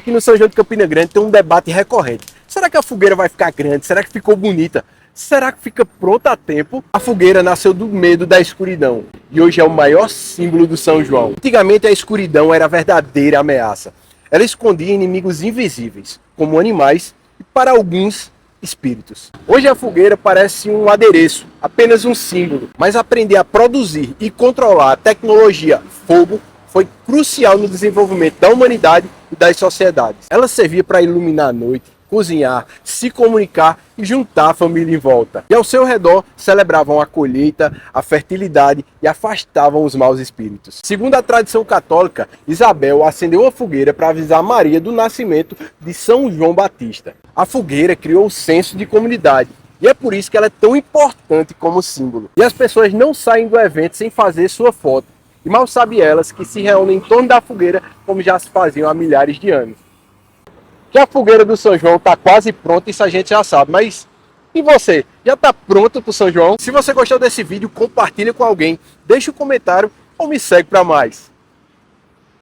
aqui no São João de Campina Grande tem um debate recorrente. Será que a fogueira vai ficar grande? Será que ficou bonita? Será que fica pronta a tempo? A fogueira nasceu do medo da escuridão e hoje é o maior símbolo do São João. Antigamente a escuridão era a verdadeira ameaça. Ela escondia inimigos invisíveis, como animais e, para alguns, espíritos. Hoje a fogueira parece um adereço, apenas um símbolo, mas aprender a produzir e controlar a tecnologia fogo foi crucial no desenvolvimento da humanidade e das sociedades. Ela servia para iluminar a noite, cozinhar, se comunicar e juntar a família em volta. E ao seu redor celebravam a colheita, a fertilidade e afastavam os maus espíritos. Segundo a tradição católica, Isabel acendeu uma fogueira para avisar Maria do nascimento de São João Batista. A fogueira criou o senso de comunidade e é por isso que ela é tão importante como símbolo. E as pessoas não saem do evento sem fazer sua foto. E mal sabem elas que se reúnem em torno da fogueira como já se faziam há milhares de anos. Que a fogueira do São João está quase pronta, isso a gente já sabe, mas e você? Já está pronto para o São João? Se você gostou desse vídeo, compartilha com alguém, deixa um comentário ou me segue para mais.